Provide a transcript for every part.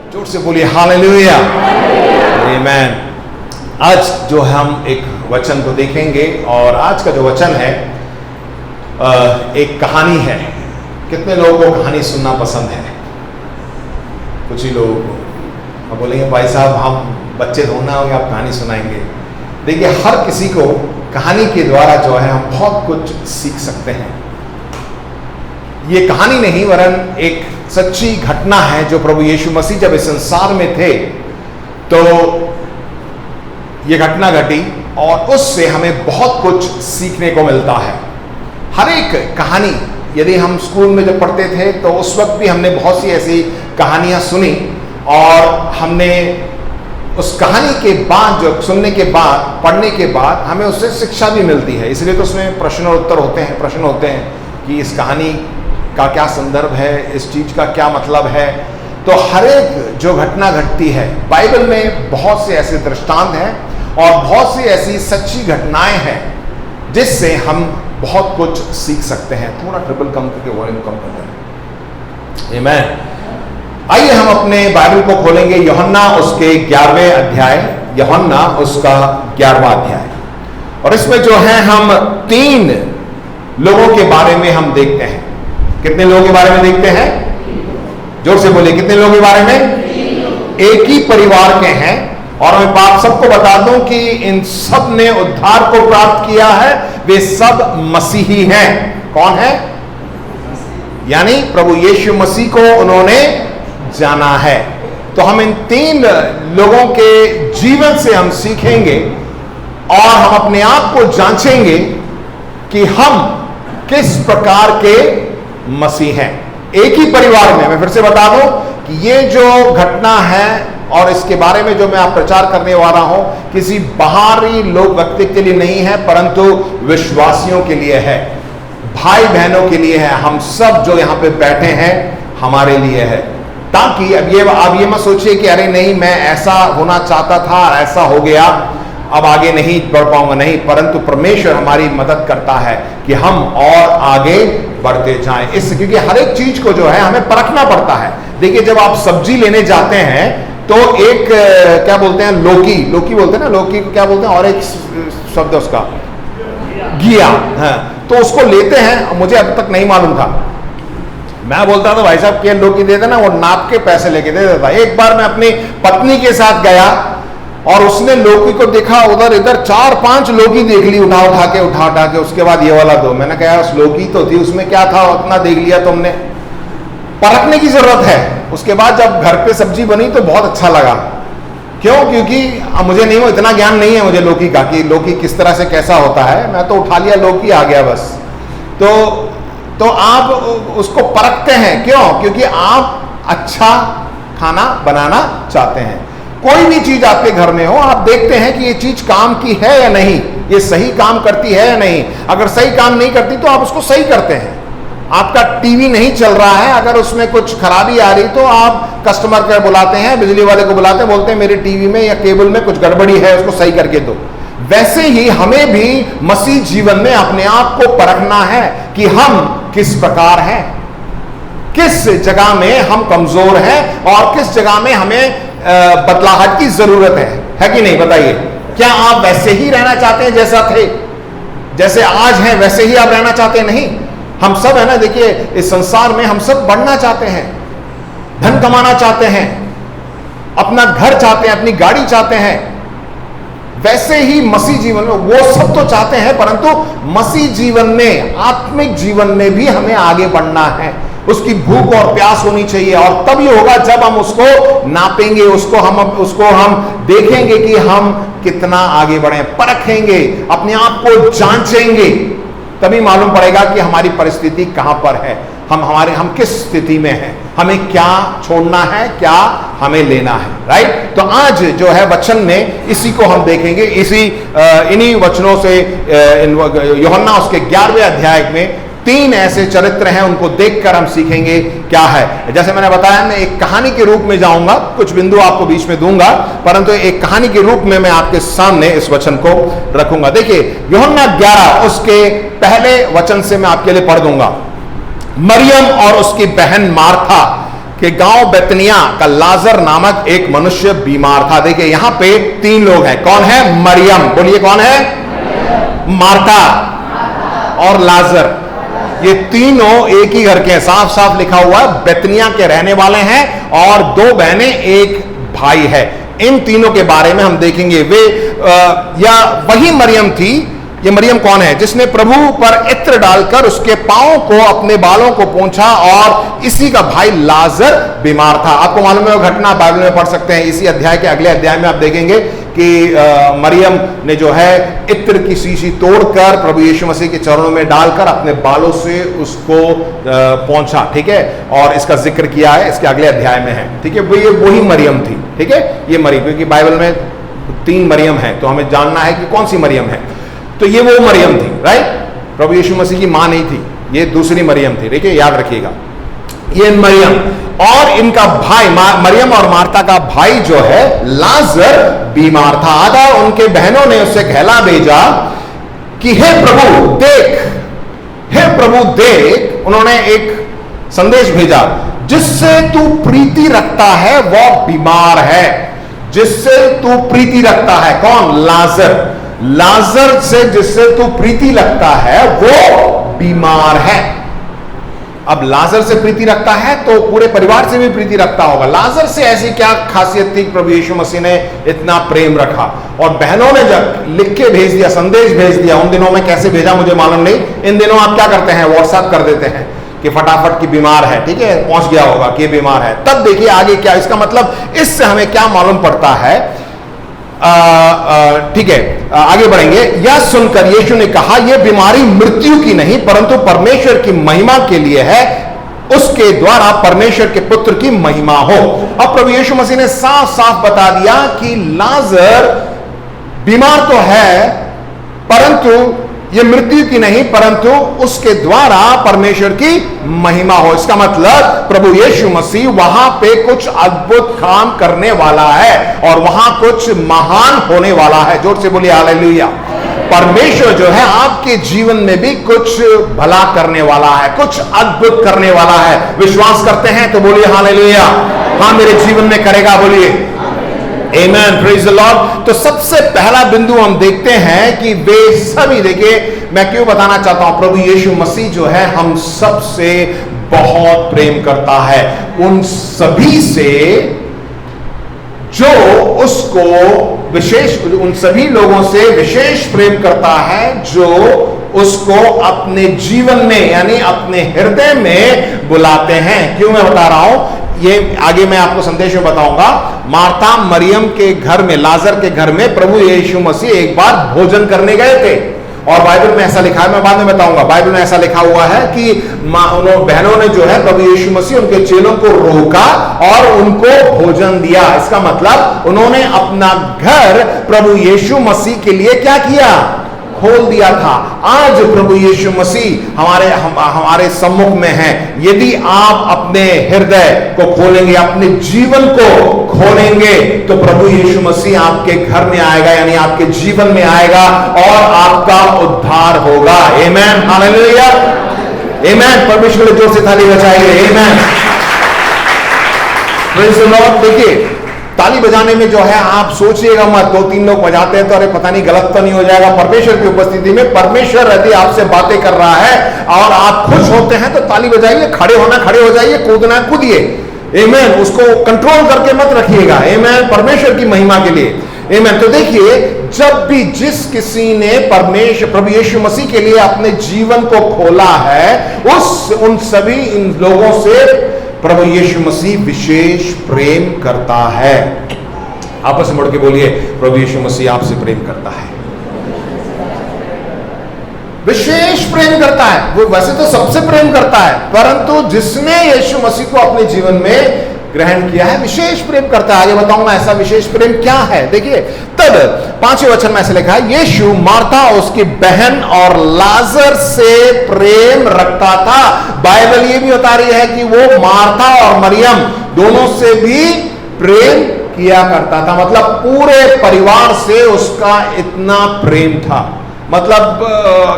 जोर से बोलिए हालेलुया, आमीन। आज जो हम एक वचन को देखेंगे और आज का जो वचन है एक कहानी है। कितने लोगों को कहानी सुनना पसंद है? कुछ ही लोगों को। अब बोलेंगे भाई साहब हम बच्चे ढूंढना होंगे, आप कहानी सुनाएंगे। देखिए, हर किसी को कहानी के द्वारा जो है हम बहुत कुछ सीख सकते हैं। ये कहानी नहीं वरन एक सच्ची घटना है जो प्रभु यीशु मसीह जब इस संसार में थे तो ये घटना घटी और उससे हमें बहुत कुछ सीखने को मिलता है। हर एक कहानी, यदि हम स्कूल में जब पढ़ते थे तो उस वक्त भी हमने बहुत सी ऐसी कहानियां सुनी और हमने उस कहानी के बाद, जो सुनने के बाद, पढ़ने के बाद हमें उससे शिक्षा भी मिलती है। इसलिए तो उसमें प्रश्न और उत्तर होते हैं, प्रश्न होते हैं कि इस कहानी का क्या संदर्भ है, इस चीज का क्या मतलब है। तो हर एक जो घटना घटती है, बाइबल में बहुत से ऐसे दृष्टांत हैं और बहुत सी ऐसी सच्ची घटनाएं हैं जिससे हम बहुत कुछ सीख सकते हैं। थोड़ा ट्रिपल कम करके वॉल्यूम कम कर दें। आमीन। आइए हम अपने बाइबल को खोलेंगे यूहन्ना उसके 11वें अध्याय, यूहन्ना उसका 11वां अध्याय। और इसमें जो है हम 3 लोगों के बारे में हम देखते हैं। कितने लोगों के बारे में देखते हैं? जोर से बोलिए, कितने लोगों के बारे में? एक ही परिवार के हैं। और मैं आप सबको बता दूं कि इन सब ने उद्धार को प्राप्त किया है, वे सब मसीही हैं। कौन है? यानी प्रभु यीशु मसीह को उन्होंने जाना है। तो हम इन 3 लोगों के जीवन से हम सीखेंगे और हम अपने आप को जांचेंगे कि हम किस प्रकार के मसीह हैं। एक ही परिवार में, मैं फिर से बता दूं कि ये जो घटना है और इसके बारे में जो मैं आप प्रचार करने वाला हूं, किसी बाहरी लोग व्यक्ति के लिए नहीं है परंतु विश्वासियों के लिए है, भाई बहनों के लिए है। हम सब जो यहां पे बैठे हैं हमारे लिए है। ताकि अब ये मत सोचिए कि अरे नहीं मैं ऐसा होना चाहता था, ऐसा हो गया, अब आगे नहीं बढ़ पाऊंगा। नहीं, परंतु परमेश्वर हमारी मदद करता है कि हम और आगे बढ़ते जाएं। क्योंकि हर एक चीज को जो है हमें परखना पड़ता है। देखिए, जब आप सब्जी लेने जाते हैं तो एक क्या बोलते हैं, लौकी बोलते हैं ना, लौकी को क्या बोलते हैं, और एक शब्द उसका घिया, हाँ, तो उसको लेते हैं। मुझे अब तक नहीं मालूम था, मैं बोलता था भाई साहब क्या लौकी दे देना, वो नाप के पैसे लेके दे देता। एक बार मैं अपनी पत्नी के साथ गया और उसने लौकी को देखा, उधर इधर 4-5 लौकी देख ली, उठा के उसके बाद ये वाला दो। मैंने कहा उस लौकी तो थी, उसमें क्या था, उतना देख लिया तुमने। परखने की जरूरत है। उसके बाद जब घर पे सब्जी बनी तो बहुत अच्छा लगा। क्यों? क्योंकि मुझे नहीं, इतना ज्ञान नहीं है मुझे लौकी का कि लौकी किस तरह से कैसा होता है। मैं तो उठा लिया, लौकी आ गया बस। तो आप उसको परखते हैं। क्यों? क्योंकि आप अच्छा खाना बनाना चाहते हैं। कोई भी चीज आपके घर में हो, आप देखते हैं कि ये चीज काम की है या नहीं, ये सही काम करती है या नहीं। अगर सही काम नहीं करती तो आप उसको सही करते हैं। आपका टीवी नहीं चल रहा है, अगर उसमें कुछ खराबी आ रही तो आप कस्टमर केयर बुलाते हैं, बिजली वाले को बुलाते हैं, बोलते हैं मेरे टीवी में या केबल में कुछ गड़बड़ी है, उसको सही करके दो। वैसे ही हमें भी मसीह जीवन में अपने आप को परखना है कि हम किस प्रकार हैं, किस जगह में हम कमजोर हैं और किस जगह में हमें बदलाहट की जरूरत है कि नहीं? बताइए, क्या आप वैसे ही रहना चाहते हैं जैसा थे, जैसे आज हैं वैसे ही आप रहना चाहते हैं? नहीं, हम सब है ना, देखिए इस संसार में हम सब बढ़ना चाहते हैं, धन कमाना चाहते हैं, अपना घर चाहते हैं, अपनी गाड़ी चाहते हैं। वैसे ही मसीह जीवन में वो सब तो चाहते हैं, परंतु मसीह जीवन में, आत्मिक जीवन में भी हमें आगे बढ़ना है। उसकी भूख और प्यास होनी चाहिए और तभी होगा जब हम उसको नापेंगे, उसको हम देखेंगे कि हम कितना आगे बढ़े, परखेंगे, अपने आप को जांचेंगे, तभी मालूम पड़ेगा कि हमारी परिस्थिति कहां पर है, हम किस स्थिति में हैं, हमें क्या छोड़ना है, क्या हमें लेना है। राइट? तो आज जो है वचन में इसी को हम देखेंगे। इन्हीं वचनों से यूहन्ना उसके 11वें अध्याय में 3 ऐसे चरित्र हैं, उनको देखकर हम सीखेंगे क्या है। जैसे मैंने बताया, मैं एक कहानी के रूप में जाऊंगा, कुछ बिंदु आपको बीच में दूंगा, परंतु एक कहानी के रूप में मैं आपके सामने इस वचन को रखूंगा। देखिए, यूहन्ना 11 उसके पहले वचन से मैं आपके लिए पढ़ दूंगा। मरियम और उसकी बहन मार्था कि गांव बेतनिया का लाजर नामक एक मनुष्य बीमार था। देखिए यहां पे 3 लोग हैं। कौन है? मरियम, बोलिए कौन है? मार्था और लाजर, ये तीनों एक ही घर के हैं। साफ साफ लिखा हुआ है बेतनिया के रहने वाले हैं और 2 बहनें एक भाई है। इन तीनों के बारे में हम देखेंगे। वे या वही मरियम थी। ये मरियम कौन है? जिसने प्रभु पर इत्र डालकर उसके पांव को अपने बालों को पोंछा और इसी का भाई लाजर बीमार था। आपको मालूम है वो घटना, बाइबल में पढ़ सकते हैं। इसी अध्याय के अगले अध्याय में आप देखेंगे कि मरियम ने जो है इत्र की शीशी तोड़कर प्रभु यीशु मसीह के चरणों में डालकर अपने बालों से उसको पोंछा। ठीक है, और इसका जिक्र किया है, इसके अगले अध्याय में है। ठीक है, ये वही मरियम थी। ठीक है, ये मरियम, क्योंकि बाइबल में 3 मरियम है तो हमें जानना है कि कौन सी मरियम है। तो ये वो मरियम थी, राइट? प्रभु यीशु मसीह की मां नहीं थी, ये दूसरी मरियम थी। देखिए याद रखिएगा, ये मरियम और इनका भाई, मरियम और मार्था का भाई जो है लाजर बीमार था। आधा उनके बहनों ने उससे कहला भेजा कि हे प्रभु देख, हे प्रभु देख। उन्होंने एक संदेश भेजा, जिससे तू प्रीति रखता है वह बीमार है। जिससे तू प्रीति रखता है, कौन? लाजर। लाजर से जिससे तू प्रीति रखता है वो बीमार है। अब लाजर से प्रीति रखता है तो पूरे परिवार से भी प्रीति रखता होगा। लाजर से ऐसी क्या खासियत थी प्रभु यीशु मसीह ने इतना प्रेम रखा? और बहनों ने जब लिख के भेज दिया, संदेश भेज दिया, उन दिनों में कैसे भेजा मुझे मालूम नहीं। इन दिनों आप क्या करते हैं? व्हाट्सएप कर देते हैं कि फटाफट की बीमार है। ठीक है, पहुंच गया होगा कि बीमार है। तब देखिए आगे क्या, इसका मतलब इससे हमें क्या मालूम पड़ता है? ठीक है, आगे बढ़ेंगे। यह सुनकर यीशु ने कहा, यह बीमारी मृत्यु की नहीं परंतु परमेश्वर की महिमा के लिए है, उसके द्वारा परमेश्वर के पुत्र की महिमा हो। अब प्रभु यीशु मसीह ने साफ साफ बता दिया कि लाजर बीमार तो है परंतु ये मृत्यु की नहीं परंतु उसके द्वारा परमेश्वर की महिमा हो। इसका मतलब प्रभु यीशु मसीह वहां पे कुछ अद्भुत काम करने वाला है और वहां कुछ महान होने वाला है। जोर से बोलिए हालेलुया। परमेश्वर जो है आपके जीवन में भी कुछ भला करने वाला है, कुछ अद्भुत करने वाला है। विश्वास करते हैं तो बोलिए हालेलुया। हाँ, मेरे जीवन में करेगा, बोलिए आमेन, प्रेज द लॉर्ड। तो सबसे पहला बिंदु हम देखते हैं कि वे सभी, देखिए मैं क्यों बताना चाहता हूं, प्रभु यीशु मसीह जो है हम सब से बहुत प्रेम करता है। उन सभी से जो उसको विशेष, उन सभी लोगों से विशेष प्रेम करता है जो उसको अपने जीवन में यानी अपने हृदय में बुलाते हैं। क्यों मैं बता रहा हूं, ये आगे मैं आपको संदेश में बताऊंगा। मार्था मरियम के घर में, लाजर के घर में प्रभु यीशु मसीह एक बार भोजन करने गए थे और बाइबल में ऐसा लिखा है, मैं बाद में बताऊंगा। बाइबल में ऐसा लिखा हुआ है कि बहनों ने जो है प्रभु यीशु मसीह उनके चेलों को रोका और उनको भोजन दिया। इसका मतलब उन्होंने अपना घर प्रभु यीशु मसीह के लिए क्या किया? खोल दिया था। आज प्रभु यीशु मसीह हमारे सम्मुख में है। यदि आप अपने हृदय को खोलेंगे, अपने जीवन को खोलेंगे तो प्रभु यीशु मसीह आपके घर में आएगा, यानी आपके जीवन में आएगा और आपका उद्धार होगा। आमेन, हालेलुया, आमेन। परमेश्वर जोर से ताली बजाइए, आमेन, प्रेज द लॉर्ड। देखिए ताली बजाने में जो है आप सोचिएगा मत, 2-3 लोग बजाते हैं तो अरे पता नहीं गलत तो नहीं हो जाएगा। परमेश्वर की उपस्थिति में परमेश्वर यदि आपसे बातें कर रहा है और आप खुश होते हैं तो ताली बजाइए, खड़े होना खड़े हो जाइए, कूदना कूदिए। आमेन, उसको कंट्रोल करके मत रखिएगा। आमेन, परमेश्वर की महिमा के लिए। आमेन। तो देखिए जब भी जिस किसी ने प्रभु यीशु मसीह के लिए अपने जीवन को खोला है, उन सभी इन लोगों से प्रभु यीशु मसीह विशेष प्रेम करता है। आपस में मुड़ के बोलिए, प्रभु यीशु मसीह आपसे प्रेम करता है, विशेष प्रेम करता है। वो वैसे तो सबसे प्रेम करता है परंतु जिसने यीशु मसीह को अपने जीवन में ग्रहण किया है विशेष प्रेम करता है। आगे बताऊंगा ऐसा विशेष प्रेम क्या है। देखिए तब 5वें वचन में ऐसे लिखा है, यीशु मार्था उसकी बहन और लाजर से प्रेम रखता था। बाइबल ये भी बता रही है कि वो मार्था और मरियम दोनों से भी प्रेम किया करता था। मतलब पूरे परिवार से उसका इतना प्रेम था। मतलब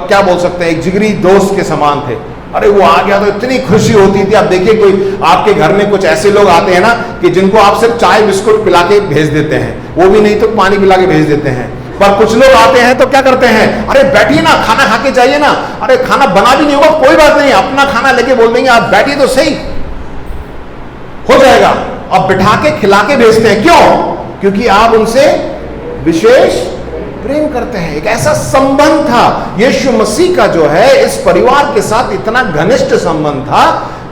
क्या बोल सकते हैं, एक जिगरी दोस्त के समान थे। अरे वो आ गया तो इतनी खुशी होती थी। अब देखिए कोई आपके घर में कुछ ऐसे लोग आते हैं ना कि जिनको आप सिर्फ चाय बिस्कुट पिला के भेज देते हैं, वो भी नहीं तो पानी पिला के भेज देते हैं। पर कुछ लोग आते हैं तो क्या करते हैं, अरे बैठिए ना, खाना खा के जाइए ना, अरे खाना बना भी नहीं होगा कोई बात नहीं, अपना खाना लेके बोल देंगे आप बैठिए तो सही, हो जाएगा। अब बिठा के खिला के भेजते हैं, क्यों? क्योंकि आप उनसे विशेष प्रेम करते हैं। एक ऐसा संबंध था यीशु मसीह का जो है इस परिवार के साथ, इतना घनिष्ठ संबंध था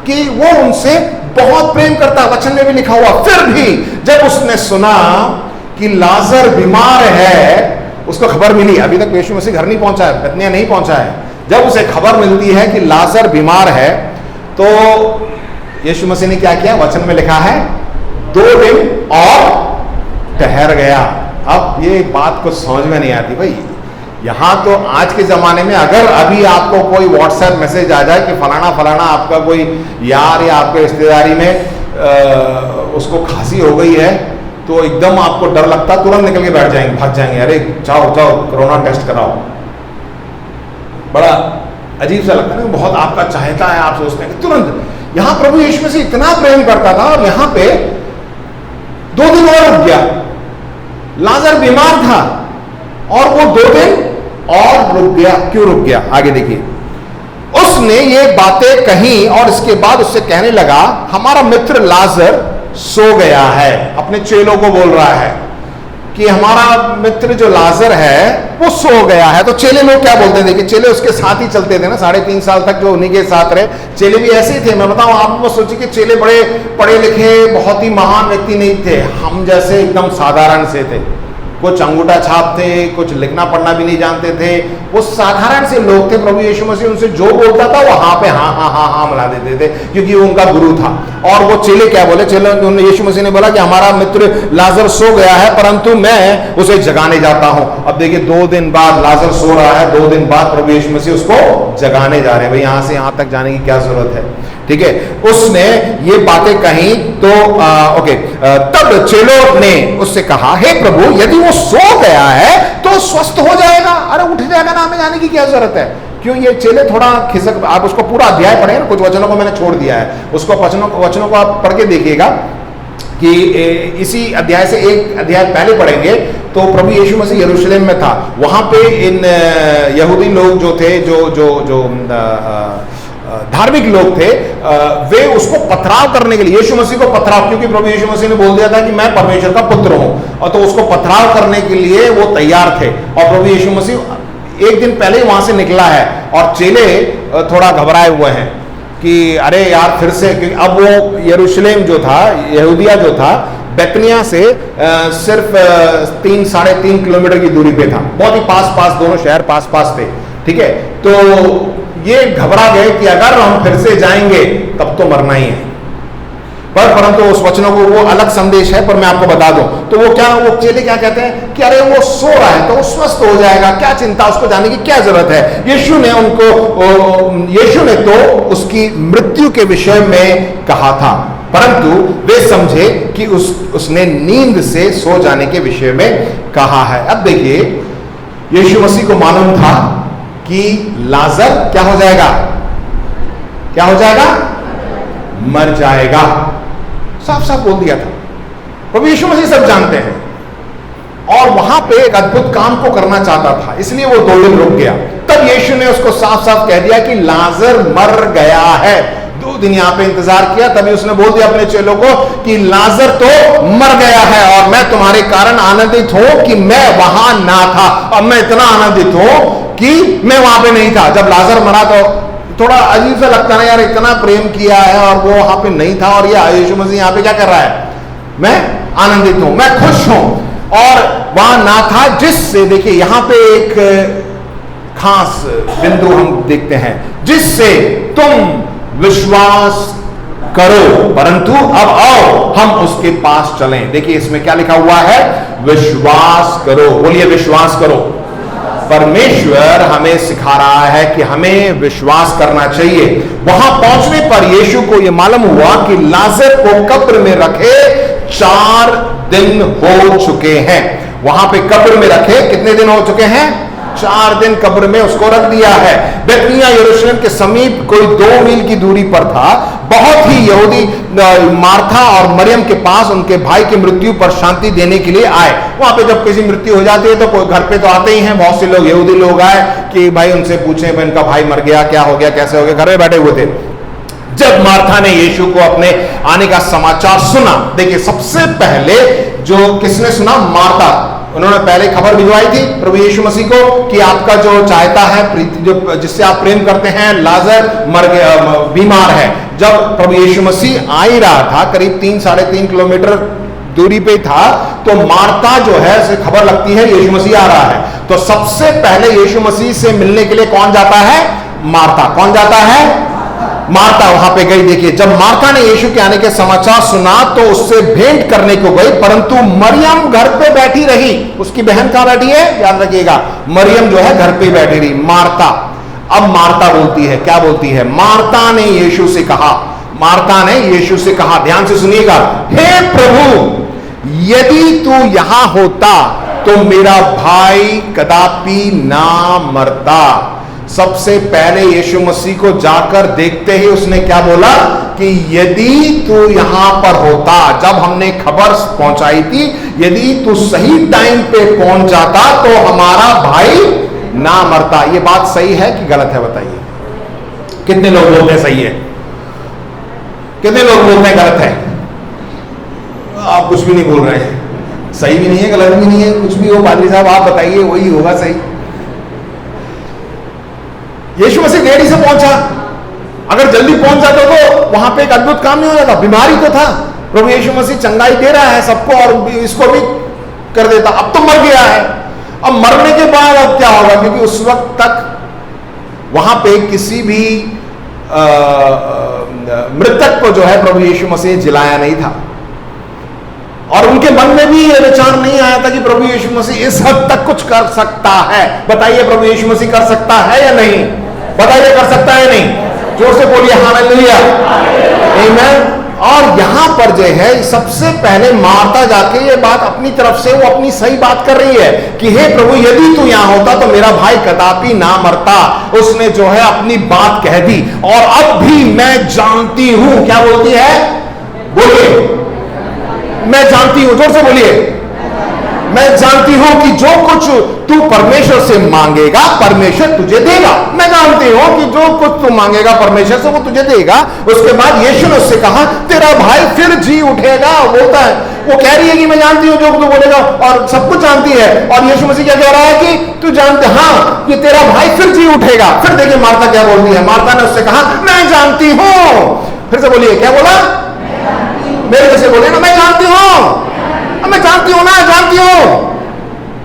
कि वो उनसे बहुत प्रेम करता। वचन में भी लिखा हुआ, फिर भी जब उसने सुना कि लाजर बीमार है, उसको खबर मिली, अभी तक यीशु मसीह घर नहीं पहुंचा है, बेतनिया नहीं पहुंचा है, जब उसे खबर मिलती है कि लाजर बीमार है, तो यीशु मसीह ने क्या किया? वचन में लिखा है 2 दिन और ठहर गया। अब ये बात कुछ समझ में नहीं आती भाई। यहां तो आज के जमाने में अगर अभी आपको कोई व्हाट्सएप मैसेज आ जाए कि फलाना फलाना आपका कोई यार या आपके रिश्तेदारी में उसको खांसी हो गई है, तो एकदम आपको डर लगता, तुरंत निकल के बैठ जाएंगे, भाग जाएंगे, अरे जाओ जाओ कोरोना टेस्ट कराओ। बड़ा अजीब सा लगता है ना, बहुत आपका चाहता है, आप सोचते हैं कि तुरंत। यहां प्रभु यीशु मसीह इतना प्रेम करता था और यहां पे 2 दिन और रुक गया। लाजर बीमार था और वो 2 दिन और रुक गया। क्यों रुक गया? आगे देखिए, उसने ये बातें कही और इसके बाद उससे कहने लगा, हमारा मित्र लाजर सो गया है। अपने चेलों को बोल रहा है कि हमारा मित्र जो लाजर है वो सो गया है। तो चेले लोग क्या बोलते हैं? देखिए, चेले उसके साथ ही चलते थे ना, 3.5 साल तक जो उन्हीं के साथ रहे। चेले भी ऐसे ही थे। मैं बताऊं आपको, सोचिए कि चेले बड़े पढ़े लिखे बहुत ही महान व्यक्ति नहीं थे, हम जैसे एकदम साधारण से थे। कुछ अंगूठा छाप थे, कुछ लिखना पढ़ना भी नहीं जानते थे, वो साधारण से लोग थे। प्रभु यीशु मसीह उनसे जो बोलता था वो हाँ पे हाँ हाँ हाँ हाँ मिला देते थे, क्योंकि वो उनका गुरु था। और वो चेले क्या बोले? चेले, यीशु मसीह ने बोला कि हमारा मित्र लाजर सो गया है, परंतु मैं उसे जगाने जाता हूं। अब देखिए, 2 दिन बाद लाजर सो रहा है, 2 दिन बाद प्रभु यीशु मसीह उसको जगाने जा रहे हैं। भाई यहां से यहां तक जाने की क्या जरूरत है? ठीक है, उसने ये बातें कही तो तब चेलों ने उससे कहा, हे प्रभु, यदि वो सो गया है तो स्वस्थ हो जाएगा, अरे उठ जाएगा ना, हमें जाने की क्या जरूरत है? क्यों? ये चेले थोड़ा खिसक, आप उसको पूरा अध्याय पढ़े ना, कुछ वचनों को मैंने छोड़ दिया है, उसको वचनों को आप पढ़ के देखिएगा कि इसी अध्याय से एक अध्याय पहले पढ़ेंगे तो प्रभु यीशु मसीह यरूशलेम में था। वहां पे इन यहूदी लोग जो थे, जो धार्मिक लोग थे, वे उसको पथराव करने के लिए, यीशु मसीह को पथराव, क्योंकि प्रभु यीशु मसीह ने बोल दिया था कि मैं परमेश्वर का पुत्र हूं, और तो उसको पथराव करने के लिए वो तैयार थे। और प्रभु यीशु मसीह 1 दिन पहले ही वहां से निकला है और चेले थोड़ा घबराए हुए हैं कि अरे यार फिर से, क्योंकि अब वो यरूशलेम जो था, यहूदिया जो था, बेतनिया से सिर्फ 3-3.5 किलोमीटर की दूरी पे था, बहुत ही पास दोनों शहर पास थे। ठीक है, तो ये घबरा गए कि अगर हम फिर से जाएंगे तब तो मरना ही है। परंतु उस वचनों को, वो अलग संदेश है, पर मैं आपको बता दूं तो वो चेले क्या कहते हैं कि अरे वो सो रहा है तो वो स्वस्थ हो जाएगा, क्या चिंता, उसको जाने की क्या जरूरत है? यीशु ने तो उसकी मृत्यु के विषय में कहा था, परंतु वे समझे कि उसने नींद से सो जाने के विषय में कहा है। अब देखिए, यीशु मसीह को मालूम था कि लाजर क्या हो जाएगा? क्या हो जाएगा? मर जाएगा। साफ साफ बोल दिया था। प्रभु यीशु मसीह सब जानते हैं, और वहां पे एक अद्भुत काम को करना चाहता था, इसलिए वो 2 दिन रुक गया। तब यीशु ने उसको साफ साफ कह दिया कि लाजर मर गया है। 2 दिन यहां पे इंतजार किया, तभी उसने बोल दिया अपने चेलों को कि लाजर तो मर गया है, और मैं तुम्हारे कारण आनंदित हूं कि मैं वहां ना था। अब मैं इतना आनंदित हूं कि मैं वहां पे नहीं था। जब लाजर मरा तो थोड़ा अजीब सा लगता है यार, इतना प्रेम किया है और वो वहां पे नहीं था, और ये यीशु मसीह यहां पे क्या कर रहा है? मैं आनंदित हूं, मैं खुश हूं, और वहां ना था, जिससे देखिए यहां पे एक खास बिंदु हम देखते हैं, जिससे तुम विश्वास करो, परंतु अब आओ हम उसके पास चलें। देखिए इसमें क्या लिखा हुआ है? विश्वास करो। बोलिए विश्वास करो। परमेश्वर हमें सिखा रहा है कि हमें विश्वास करना चाहिए। वहां पहुंचने पर यीशु को यह मालूम हुआ कि लाजर को कब्र में रखे 4 दिन हो चुके हैं। वहां पे कब्र में रखे कितने दिन हो चुके हैं? 4 दिन कब्र में उसको रख दिया है। बेतनिया यरूशलेम के समीप कोई 2 मील की दूरी पर था। बहुत ही यहूदी मार्था और मरियम के पास उनके भाई की मृत्यु पर शांति देने के लिए आए। वहां पे जब किसी मृत्यु हो जाती है तो कोई घर पे तो आते ही हैं, बहुत से लोग यहूदी लोग आए कि भाई उनसे पूछें भाई इनका भाई मर गया, क्या हो गया, कैसे हो गया, घर में बैठे हुए थे। जब मार्था ने यीशु को अपने आने का समाचार सुना, देखिए सबसे पहले जो किसने सुना, मार्था। उन्होंने पहले खबर भिजवाई थी प्रभु यीशु मसीह को कि आपका जो चाहता है, जो जिससे आप प्रेम करते हैं, लाजर मर गया, बीमार है। जब प्रभु यीशु मसीह आ ही रहा था, करीब 3-3.5 किलोमीटर दूरी पे था, तो मार्था जो है उसे खबर लगती है यीशु मसीह आ रहा है। तो सबसे पहले यीशु मसीह से मिलने के लिए कौन जाता है, मार्था। कौन जाता है, मार्था वहां पे गई। देखिए जब मार्था ने यीशु के आने के समाचार सुना तो उससे भेंट करने को गई, परंतु मरियम घर पे बैठी रही। उसकी बहन कहां बैठी है, याद रखिएगा, मरियम जो है घर पे बैठी रही, मार्था। अब मार्था बोलती है, क्या बोलती है, मार्था ने यीशु से कहा, मार्था ने यीशु से कहा, ध्यान से सुनिएगा, हे प्रभु यदि तू यहां होता तो मेरा भाई कदापि ना मरता। सबसे पहले यीशु मसीह को जाकर देखते ही उसने क्या बोला कि यदि तू यहां पर होता, जब हमने खबर पहुंचाई थी, यदि तू सही टाइम पे पहुंच जाता तो हमारा भाई ना मरता। ये बात सही है कि गलत है, बताइए। कितने लोग बोलते हैं सही है, कितने लोग बोलते हैं गलत है? आप कुछ भी नहीं बोल रहे हैं, सही भी नहीं है गलत भी नहीं है, कुछ भी हो पादरी साहब आप बताइए, वही होगा सही। यीशु मसीह देरी से पहुंचा, अगर जल्दी पहुंच जाता तो वहां पे एक अद्भुत काम नहीं हो जाता। बीमारी तो था, प्रभु यीशु मसीह चंगाई दे रहा है सबको और इसको भी कर देता। अब तो मर गया है, अब मरने के बाद अब क्या होगा, क्योंकि उस वक्त तक वहां पे किसी भी मृतक को जो है प्रभु यीशु मसीह जिलाया नहीं था, और उनके मन में भी यह विचार नहीं आया था कि प्रभु यीशु मसीह इस हद तक कुछ कर सकता है। बताइए प्रभु यीशु मसीह कर सकता है या नहीं, बताइए कर सकता है या नहीं, जोर से बोलिए हालेलुया, आमीन। और यहां पर जो है सबसे पहले मार्था जाके ये बात अपनी तरफ से वो अपनी सही बात कर रही है कि हे प्रभु यदि तू यहां होता तो मेरा भाई कदापि ना मरता। उसने जो है अपनी बात कह दी। और अब भी मैं जानती हूं, क्या बोलती है, बोलिए, मैं जानती हूं, जोर से बोलिए, मैं जानती हूं कि जो कुछ तू परमेश्वर से मांगेगा परमेश्वर तुझे देगा। मैं जानती हूं कि जो कुछ तू मांगेगा परमेश्वर से वो तुझे देगा। उसके बाद यीशु ने उससे कहा तेरा भाई फिर जी उठेगा। बोलता है, वो कह रही है कि मैं जानती हूं जो तू बोलेगा, और सब कुछ जानती है। और यीशु मसीह क्या कह रहा है कि तू जानते, हाँ कि तेरा भाई फिर जी उठेगा। फिर देखिए मार्था क्या बोलती है, मार्था ने उससे कहा मैं जानती हूं। फिर से बोलिए, क्या बोला, मेरे जैसे बोले ना, मैं जानती हूं, मैं जानती हूं ना, जानती हूं।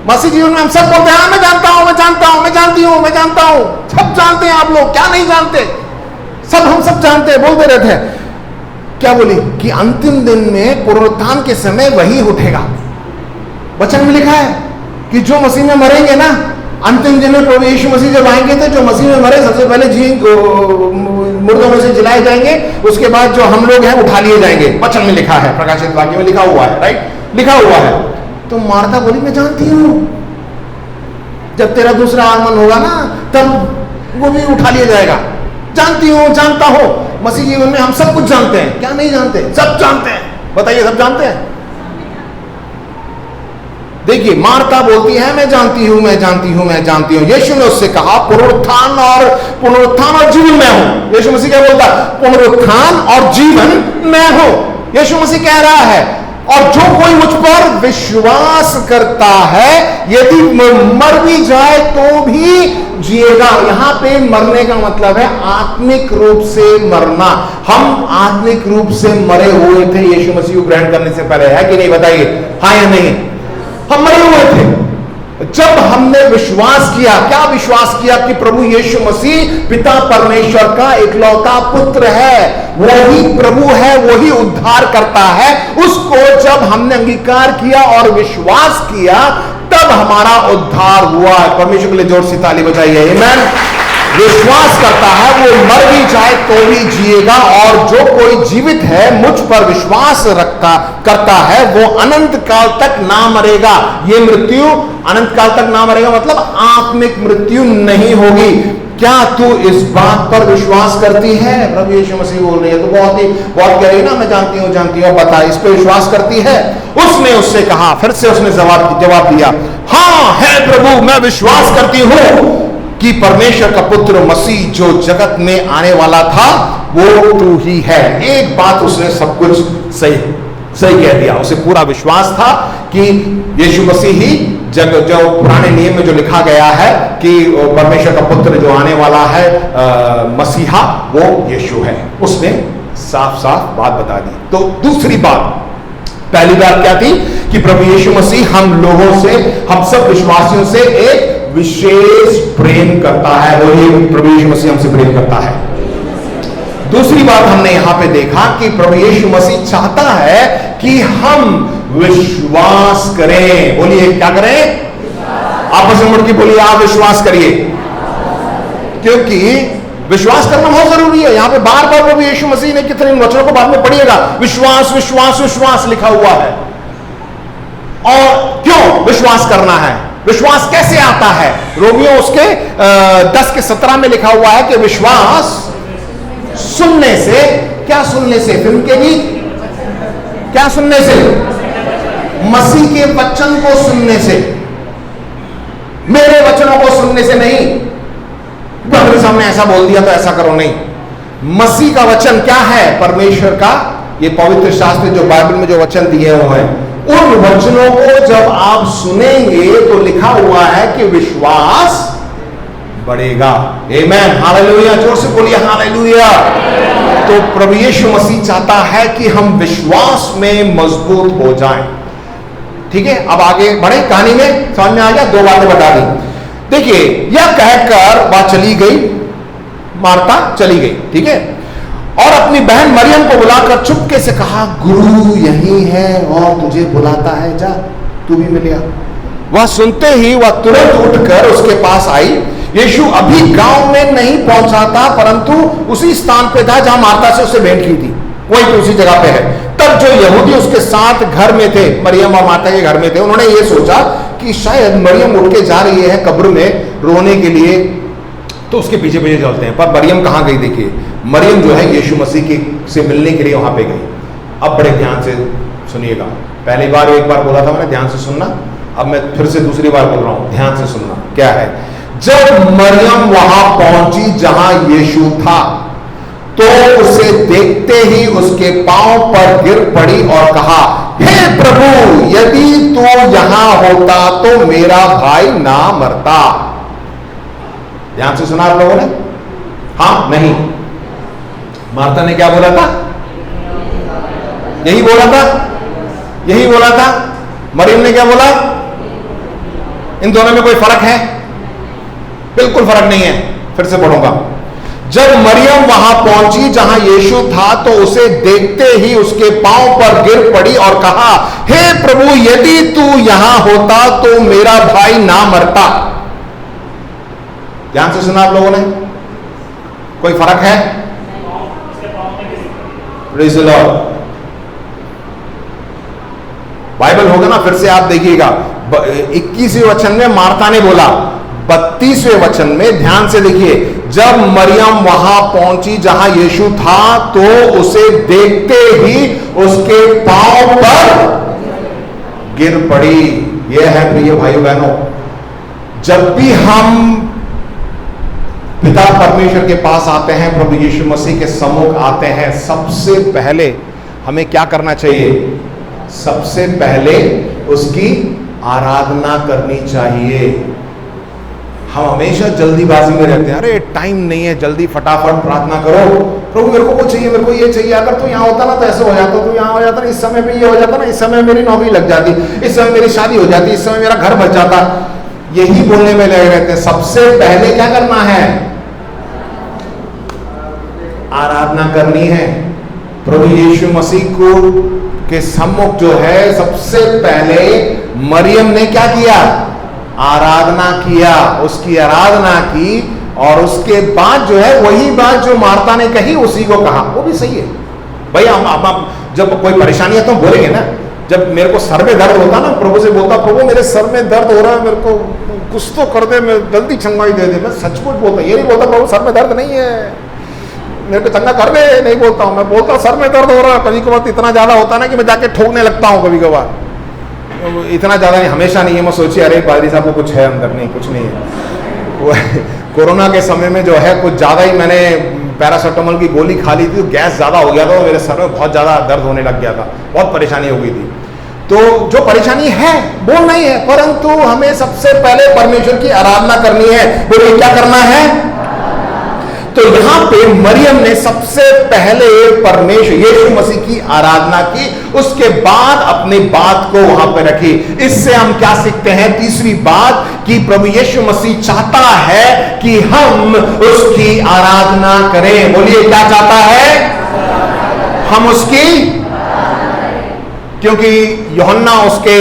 मसीह जीवन में हम सब बोलते हैं मैं जानता हूं, मैं जानता हूं, मैं जानती हूं, मैं जानता हूं। सब जानते हैं, आप लोग क्या नहीं जानते, सब हम सब जानते हैं, बोलते रहते हैं। क्या बोली कि अंतिम दिन में पुनरुत्थान के समय वही उठेगा। वचन में लिखा है कि जो मसीह में मरेंगे ना, अंतिम दिन में प्रभु यीशु मसीह जब आएंगे तो जो मसीह में मरे सबसे पहले मुर्दों में से जिलाए जाएंगे, उसके बाद जो हम लोग हैं उठा लिए जाएंगे। वचन में लिखा है, प्रकाशित वाक्य में लिखा हुआ है, राइट, लिखा हुआ है। तो मार्था बोली मैं जानती हूं, जब तेरा दूसरा आगमन होगा ना तब वो भी उठा लिया जाएगा। जानती हूं, जानता हूं। मसीह जीवन में हम सब कुछ जानते हैं, क्या नहीं जानते, सब जानते हैं। बताइए सब जानते हैं। देखिए मार्था बोलती है मैं जानती हूं, मैं जानती हूं, मैं जानती हूं। यीशु ने उससे कहा पुनरुत्थान और जीवन मैं हूं। यीशु मसीह क्या बोलता, पुनरुत्थान और जीवन मैं हूं। यीशु मसीह कह रहा है और जो कोई मुझ पर विश्वास करता है यदि मर भी जाए तो भी जिएगा। यहां पे मरने का मतलब है आत्मिक रूप से मरना। हम आत्मिक रूप से मरे हुए थे यीशु मसीह को ग्रहण करने से पहले, है कि नहीं, बताइए हाँ या नहीं। हम मरे हुए थे जब हमने विश्वास किया। क्या विश्वास किया कि प्रभु यीशु मसीह पिता परमेश्वर का इकलौता पुत्र है, वही प्रभु है, वही उद्धार करता है। उसको जब हमने अंगीकार किया और विश्वास किया तब हमारा उद्धार हुआ। परमेश्वर के लिए जोर से ताली बजाइए, आमीन। विश्वास करता है वो मर भी जाए तो भी जिएगा, और जो कोई जीवित है मुझ पर विश्वास करता है वो अनंत काल तक ना मरेगा। ये मृत्यु अनंत काल तक ना मरेगा मतलब आत्मिक मृत्यु नहीं होगी। क्या तू इस बात पर विश्वास करती है? प्रभु यीशु मसीह बोल रही है। तो बहुत कह रही है ना, मैं जानती हूँ, बता इस पे विश्वास करती है? उसने उससे कहा, फिर से उसने जवाब दिया, हाँ है प्रभु, मैं विश्वास करती हूं कि परमेश्वर का पुत्र मसीह जो जगत में आने वाला था वो तू ही है। एक बात उसने सब कुछ सही कह दिया। उसे पूरा विश्वास था कि यीशु मसीह ही जो पुराने नियम में जो लिखा गया है कि परमेश्वर का पुत्र जो आने वाला है मसीहा, वो यीशु है। उसने साफ साफ बात बता दी। तो दूसरी बात, पहली बात क्या थी कि प्रभु यीशु मसीह हम लोगों से, हम सब विश्वासियों से एक विशेष प्रेम करता है। बोलिए, प्रभु यीशु मसीह हमसे प्रेम करता है। दूसरी बात हमने यहां पे देखा कि प्रभु यीशु मसीह चाहता है कि हम विश्वास करें। बोलिए, क्या करें? आपस में मुड़ के बोलिए, आप विश्वास करिए, क्योंकि विश्वास करना बहुत जरूरी है। यहां पे बार बार प्रभु यीशु मसीह ने कितने वचनों को बाद में पढ़िएगा, विश्वास विश्वास विश्वास लिखा हुआ है। और क्यों विश्वास करना है? विश्वास कैसे आता है? रोमियो उसके 10:17 में लिखा हुआ है कि विश्वास सुनने से। क्या सुनने से? फिल्म के गीत? क्या सुनने से? मसीह के वचन को सुनने से, मेरे वचनों को सुनने से नहीं। मेरे सामने ऐसा बोल दिया तो ऐसा करो, नहीं। मसीह का वचन क्या है? परमेश्वर का ये पवित्र शास्त्र जो बाइबल में जो वचन दिए हुए हैं, उन वचनों को जब आप सुनेंगे तो लिखा हुआ है कि विश्वास बढ़ेगा। आमेन, हालेलुया। जोर से बोलिए हालेलुया। तो प्रभु यीशु मसीह चाहता है कि हम विश्वास में मजबूत हो जाएं। ठीक है, अब आगे बढ़े कहानी में। समझ में आ गया? दो बातें बता दी। देखिए, यह कहकर बात चली गई, मार्ता चली गई, ठीक है, और अपनी बहन मरियम को बुलाकर चुपके से कहा, गुरु यही है और तुझे बुलाता है, जा तू भी मिल आ। वह सुनते ही वह तुरंत उठकर उसके पास आई। यीशु अभी गांव में नहीं पहुंचा था, परंतु उसी स्थान पे था जहां मार्ता से उससे भेंट की थी, वहीं पे उसी जगह पे है। तब जो यहूदी उसके साथ घर में थे, मरियम और मार्ता के घर में थे, उन्होंने ये सोचा कि शायद मरियम उठ के जा रही है कब्र में रोने के लिए, तो उसके पीछे पीछे चलते हैं। पर मरियम कहाँ गई? देखिए, मरियम जो है यीशु मसीह के से मिलने के लिए वहां पे गई। अब बड़े ध्यान से सुनिएगा। पहली बार एक बार बोला था मैंने, ध्यान से सुनना। अब मैं फिर से दूसरी बार बोल रहा हूं, ध्यान से सुनना। क्या है? जब मरियम वहां पहुंची जहां यीशु था, तो उसे देखते ही उसके पांव पर गिर पड़ी और कहा, हे प्रभु, यदि तू यहां होता तो मेरा भाई ना मरता। ध्यान से सुना आप लोगों ने? हाँ, नहीं? मार्ता ने क्या बोला था? यही बोला था, यही बोला था। मरियम ने क्या बोला? इन दोनों में कोई फर्क है? बिल्कुल फर्क नहीं है। फिर से पढ़ूंगा। जब मरियम वहां पहुंची जहां यीशु था, तो उसे देखते ही उसके पांव पर गिर पड़ी और कहा, हे प्रभु, यदि तू यहां होता तो मेरा भाई ना मरता। ध्यान से सुना आप लोगों ने? कोई फर्क है? Praise the Lord. बाइबल होगा ना, फिर से आप देखिएगा। 21वें वचन में मार्ता ने बोला, 32वें वचन में ध्यान से देखिए, जब मरियम वहां पहुंची जहां यीशु था, तो उसे देखते ही उसके पांव पर गिर पड़ी। यह है प्रिय भाइयों बहनों, जब भी हम पिता परमेश्वर के पास आते हैं, प्रभु यीशु मसीह के सम्मुख आते हैं, सबसे पहले हमें क्या करना चाहिए? सबसे पहले उसकी आराधना करनी चाहिए। हम हमेशा जल्दीबाजी में रहते हैं, अरे टाइम नहीं है, जल्दी फटाफट प्रार्थना करो, प्रभु मेरे को वो चाहिए, मेरे को ये चाहिए, अगर तू यहाँ होता ना तो ऐसे हो जाता, तू यहाँ हो जाता ना, इस समय पे ये हो जाता ना, इस समय मेरी नौकरी लग जाती, इस समय मेरी शादी हो जाती, इस समय मेरा घर बच जाता। यही बोलने में लगे रहते हैं। सबसे पहले क्या करना है? आराधना करनी है। प्रभु यीशु मसीह को के सम्मुख जो है, सबसे पहले मरियम ने क्या किया? आराधना किया। उसकी आराधना की, और उसके बाद जो है वही बात जो मार्ता ने कही उसी को कहा, वो भी सही है भाई। हम जब कोई परेशानी है तो हम बोलेंगे ना। जब मेरे को सर में दर्द होता ना, प्रभु से बोलता, प्रभु मेरे सर में दर्द हो रहा है, मेरे को कुछ तो कर दे, मैं जल्दी चंगाई दे दे। मैं सचमुच बोलता, ये नहीं बोलता प्रभु सर में दर्द नहीं है, मेरे को चंगा कर दे, नहीं बोलता हूँ। मैं बोलता सर में दर्द हो रहा है। कभी कभार इतना ज्यादा होता ना कि मैं जाके ठोकने लगता हूँ, कभी कभार इतना ज्यादा नहीं, हमेशा नहीं है। मैं सोचिए अरे पादरी साहब को कुछ है अंदर, नहीं कुछ नहीं है। कोरोना के समय में जो है कुछ ज्यादा ही मैंने पैरासिटामोल की गोली खा ली थी, तो गैस ज्यादा हो गया था, मेरे सर में बहुत ज्यादा दर्द होने लग गया था, बहुत परेशानी हो गई थी। तो जो परेशानी है वो नहीं है, परंतु हमें सबसे पहले परमेश्वर की आराधना करनी है। बोलिए क्या करना है? तो यहां पे मरियम ने सबसे पहले परमेश्वर यीशु मसीह की आराधना की, उसके बाद अपनी बात को वहां पे रखी। इससे हम क्या सीखते हैं? तीसरी बात कि प्रभु यीशु मसीह चाहता है कि हम उसकी आराधना करें। बोलिए क्या चाहता है? हम उसकी, क्योंकि यूहन्ना उसके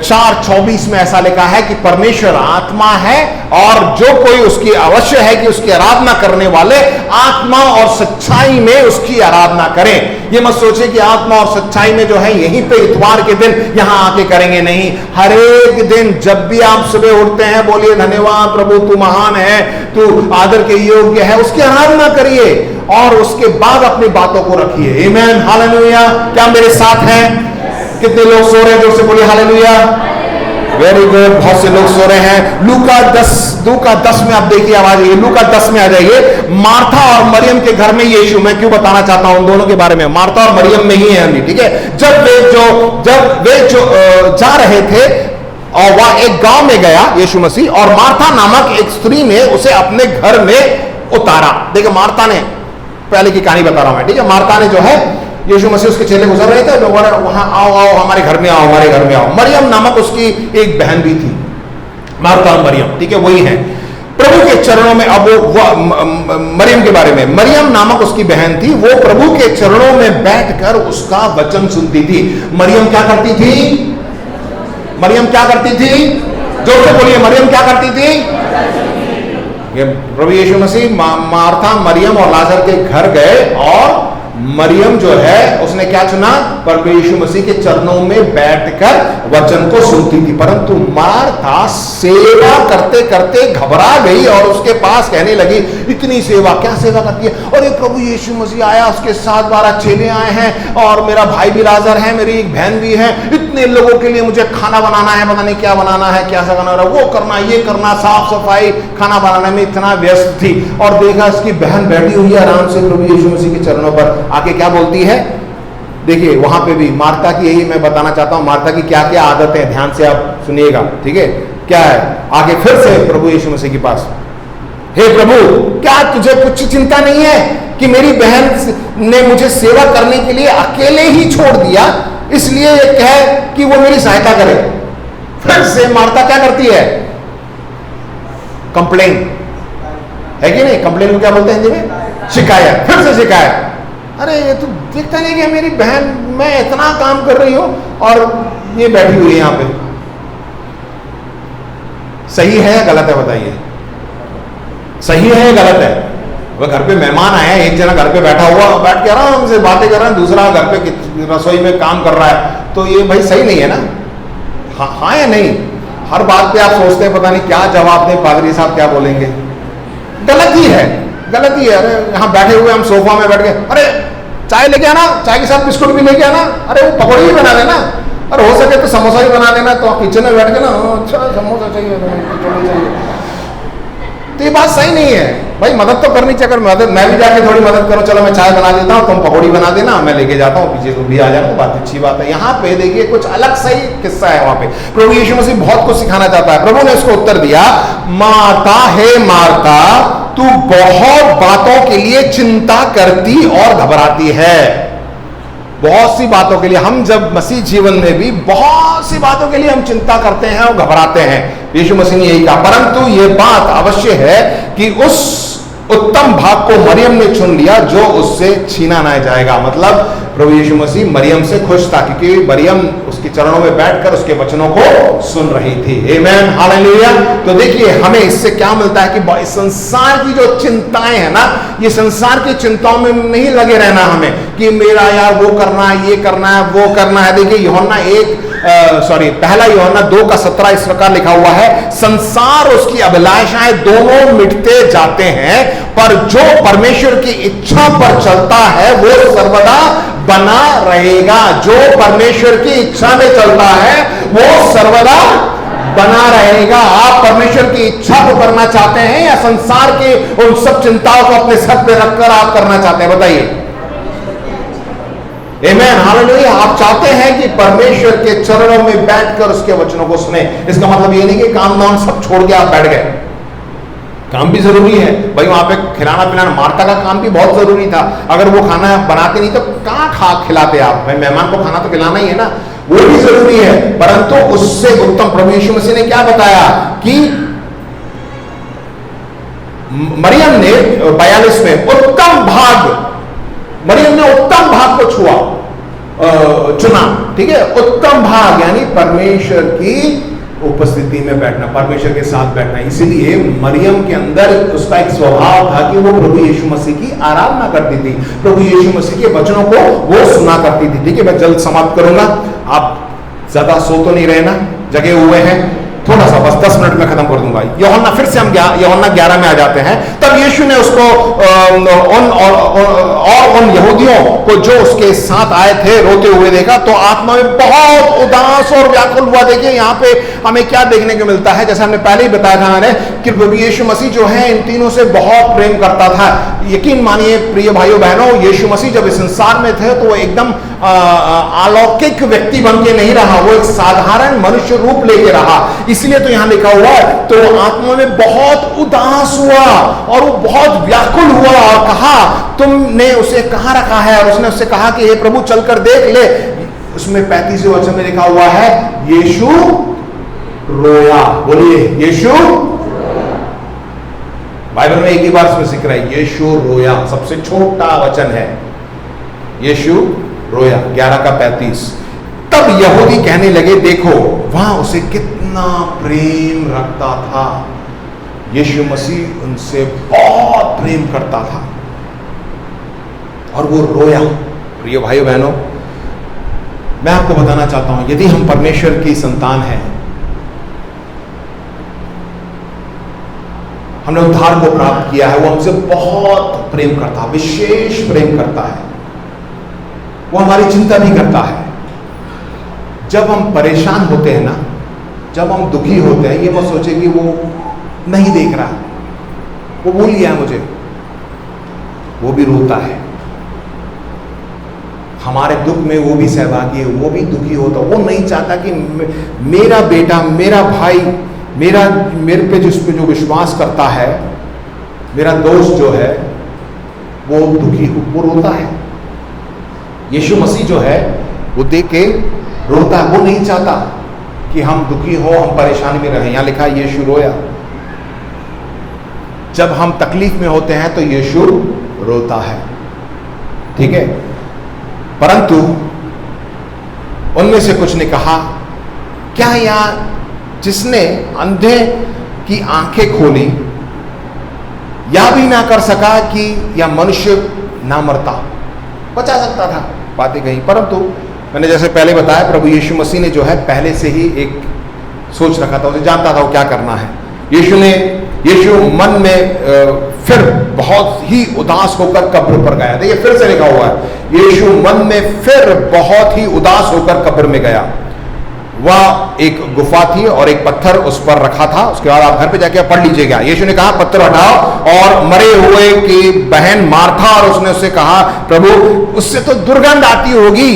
4:24 में ऐसा लिखा है कि परमेश्वर आत्मा है और जो कोई उसकी अवश्य है कि उसकी आराधना करने वाले आत्मा और सच्चाई में उसकी आराधना करें। ये मत सोचे कि आत्मा और सच्चाई में जो है यहीं पे इतवार के दिन यहां आके करेंगे, नहीं। हर एक दिन जब भी आप सुबह उठते हैं बोलिए धन्यवाद प्रभु, तू महान है, तू आदर के योग्य है, उसकी आराधना करिए और उसके बाद अपनी बातों को रखिए। आमीन, हालेलुया। क्या मेरे साथ हैं? कितने लोग सो रहे हैं? जोर से बोलिए हालेलुया। वेरी गुड, बहुत से लोग सो रहे हैं। लूका 10 में आप देखिए, आवाज ये लूका 10 में आ जाइए। मार्था और मरियम के घर में यीशु, मैं क्यों बताना चाहता हूं उन दोनों के बारे में, मार्था और मरियम में ही है अभी, ठीक है। जब वे जा रहे थे और वह एक गांव में गया यीशु मसीह, और मार्था नामक एक स्त्री ने उसे अपने घर में उतारा। देखिए मार्था ने, पहले की कहानी बता रहा हूं मैं, ठीक है। मार्था ने जो है, यीशु मसीह उसके चेले गुजर रहे थे, वहां आओ आओ हमारे घर में आओ, हमारे घर में आओ। मरियम नामक उसकी एक बहन भी थी, मार्था और मरियम, ठीक है, वही है प्रभु के चरणों में। अब वो मरियम के बारे में, मरियम नामक उसकी बहन थी, वो प्रभु के चरणों में बैठकर उसका वचन सुनती थी। मरियम क्या करती थी? मरियम क्या करती थी? जोर से बोलिए, मरियम क्या करती थी? ये प्रभु यीशु मसीह मार्था, मरियम और लाजर के घर गए और मरियम जो है उसने क्या चुना? प्रभु यीशु मसीह के चरणों में बैठकर वचन को सुनती थी। परंतु मार्था सेवा करते करते घबरा गई और उसके पास कहने लगी, इतनी सेवा, क्या सेवा करती है? और ये प्रभु यीशु मसीह आया, उसके साथ 12 चेले आए हैं और मेरा भाई भी लाजर है, मेरी एक बहन भी है, इतने लोगों के लिए मुझे खाना बनाना है, पता नहीं क्या बनाना है, क्या सा बनाना, वो करना, ये करना, साफ सफाई, खाना बनाने में इतना व्यस्त थी। और देखा उसकी बहन बैठी हुई है आराम से प्रभु यीशु मसीह के चरणों पर, आके क्या बोलती है? देखिए वहां पे भी मार्था की, यही मैं बताना चाहता हूं मार्था की क्या क्या आदत है, ध्यान से आप सुनिएगा, ठीक है। क्या है? आगे फिर से प्रभु यीशु मसीह के पास, हे प्रभु क्या तुझे कुछ चिंता नहीं है कि मेरी बहन ने मुझे सेवा करने के लिए अकेले ही छोड़ दिया, इसलिए ये कहे कि वो मेरी सहायता करे। फिर से मार्था क्या करती है? कंप्लेन, है कि नहीं? कंप्लेन को क्या बोलते हैं हिंदी में? शिकायत। फिर से शिकायत, अरे ये तो देखता नहीं कि मेरी बहन, मैं इतना काम कर रही हूं और ये बैठी हुई है यहां पे। सही है या गलत है? बताइए, सही है या गलत है? वह घर पे मेहमान आए हैं, एक जना घर पे बैठा हुआ, बैठ के आराम से बातें कर रहा है, दूसरा घर पे रसोई में काम कर रहा है, तो ये भाई सही नहीं है ना? हाँ या नहीं? हर बात पे आप सोचते हैं पता नहीं क्या जवाब दें, पादरी साहब क्या बोलेंगे। गलत ही है, गलत ही है। अरे यहाँ बैठे हुए हम सोफा में बैठ गए, अरे चाय लेके आना, चाय के साथ बिस्कुट भी लेके आना, अरे वो पकौड़ी भी बना देना, और हो सके तो समोसा भी बना देना। तो किचन में बैठ के ना, अच्छा समोसा चाहिए, कचौड़ी चाहिए, तो ये बात सही नहीं है भाई। मदद तो करनी चाहिए, अगर मदद, मैं भी जाके थोड़ी मदद करो, चलो मैं चाय बना देता हूँ, तुम पकौड़ी बना देना, मैं लेके जाता हूँ, पीछे तुम भी आ जाना, तो बात अच्छी बात है। यहाँ पे देखिए कुछ अलग सही किस्सा है। वहां पे प्रभु यीशु मसीह बहुत कुछ सिखाना चाहता है। प्रभु ने उसको उत्तर दिया, मार्था, हे मार्था, तू बहुत बातों के लिए चिंता करती और घबराती है। बहुत सी बातों के लिए, हम जब मसीह जीवन में भी बहुत सी बातों के लिए हम चिंता करते हैं और घबराते हैं। यीशु मसीह ने यही कहा, परंतु यह बात अवश्य है कि उस उत्तम भाग को मरियम ने चुन लिया जो उससे छीना ना जाएगा। मतलब प्रभु यीशु मसीह मरियम से खुश था, क्योंकि मरियम उसके चरणों में बैठकर उसके वचनों को सुन रही थी। आमेन, हालेलुया। तो देखिए हमें इससे क्या मिलता है कि संसार की जो चिंताएं है ना, ये संसार की चिंताओं में नहीं लगे रहना हमें कि मेरा यार वो करना है, ये करना है, वो करना है। देखिए यूहन्ना पहला यूहन्ना 2:17 इस प्रकार लिखा हुआ है, संसार उसकी अभिलाषाएं दोनों मिटते जाते हैं, पर जो परमेश्वर की इच्छा पर चलता है वो सर्वदा बना रहेगा। जो परमेश्वर की इच्छा में चलता है वो सर्वदा बना रहेगा। आप परमेश्वर की इच्छा को करना चाहते हैं या संसार की उन सब चिंताओं को अपने सर पे रखकर आप करना चाहते हैं? बताइए। आमेन, हालेलुया। आप चाहते हैं कि परमेश्वर के चरणों में बैठकर उसके वचनों को सुने। इसका मतलब ये नहीं कि काम धाम सब छोड़ के आप बैठ गए। काम भी जरूरी है भाई, वहां पे खिलाना पिलाना, मार्ता का काम भी बहुत जरूरी था। अगर वो खाना बनाते नहीं तो कहां खिलाते आप? भाई मेहमान को खाना तो खिलाना ही है ना, वो भी जरूरी है। परंतु उससे उत्तम प्रभु यीशु मसीह ने क्या बताया कि मरियम ने 42 में उत्तम भाग, मरियम ने उत्तम भाग को चुना। ठीक है, उत्तम भाग यानी परमेश्वर की उपस्थिति में बैठना, परमेश्वर के साथ बैठना। इसीलिए मरियम के अंदर उसका एक स्वभाव था कि वो प्रभु यीशु मसीह की आराधना करती थी, प्रभु यीशु मसीह के वचनों को वो सुना करती थी। ठीक है, मैं जल्द समाप्त करूंगा, आप ज्यादा सो तो नहीं रहे ना, जगे हुए हैं? थोड़ा सा, बस 10 मिनट में खत्म कर दूंगा। यूहन्ना, फिर से हम यूहन्ना 11 में आ जाते हैं। तब यीशु ने उसको उन यहूदियों को जो उसके साथ आए थे रोते हुए देखा तो आत्मा में बहुत उदास और व्याकुल हुआ। देखिए यहाँ पे हमें क्या देखने को मिलता है, जैसे हमने पहले ही बताया था मैंने कि प्रभु यीशु मसीह जो है इन तीनों से बहुत प्रेम करता था। यकीन मानिए प्रिय भाइयों बहनों, यीशु मसीह जब इस संसार में थे तो वो एकदम अलौकिक व्यक्ति बन के नहीं रहा, वो एक साधारण मनुष्य रूप लेके रहा। इसलिए तो यहां लिखा हुआ है तो आत्मा में बहुत उदास हुआ और वो बहुत व्याकुल हुआ और कहा, तुमने उसे कहां रखा है? और उसने उससे कहा कि हे प्रभु चलकर देख ले। उसमें 35वें वचन में लिखा हुआ है यीशु रोया। बोलिए यीशु। बाइबल में एक ही बार इसमें जिक्र है यीशु रोया, सबसे छोटा वचन है यीशु रोया। 11:35। तब यहूदी कहने लगे, देखो वहां उसे कितना प्रेम रखता था। यीशु मसीह उनसे बहुत प्रेम करता था और वो रोया। प्रिय भाइयों बहनों, मैं आपको बताना चाहता हूं, यदि हम परमेश्वर की संतान हैं, हमने उद्धार को प्राप्त किया है, वो हमसे बहुत प्रेम करता है, विशेष प्रेम करता है। वो हमारी चिंता भी करता है। जब हम परेशान होते हैं ना, जब हम दुखी होते हैं, ये मत सोचे कि वो नहीं देख रहा, वो भूल गया है मुझे। वो भी रोता है, हमारे दुख में वो भी सहभागी है, वो भी दुखी होता। वो नहीं चाहता कि मेरा बेटा, मेरा भाई, मेरे पे जिस पे जो विश्वास करता है, मेरा दोस्त जो है वो दुखी हो, वो रोता है। यीशु मसीह जो है वो देख के रोता है, वो नहीं चाहता कि हम दुखी हो, हम परेशानी में रहें। यहां लिखा है यीशु रोया। जब हम तकलीफ में होते हैं तो यीशु रोता है। ठीक है, परंतु उनमें से कुछ ने कहा, क्या यह जिसने अंधे की आंखें खोली या भी ना कर सका कि यह मनुष्य ना मरता? बचा सकता था बातें कहीं। परंतु मैंने जैसे पहले बताया, प्रभु यीशु मसीह ने जो है पहले से ही एक सोच रखा था, उसे जानता था वो क्या करना है। यीशु मन में फिर बहुत ही उदास होकर कब्र पर गया। देखिए फिर से लिखा हुआ है, यीशु मन में फिर बहुत ही उदास होकर कब्र में गया। वह एक गुफा थी और एक पत्थर उस पर रखा था। उसके बाद आप घर पे जाके पढ़ लीजिएगा। यीशु ने कहा पत्थर हटाओ, और मरे हुए की बहन मार्था, और उसने उससे कहा, प्रभु उससे तो दुर्गंध आती होगी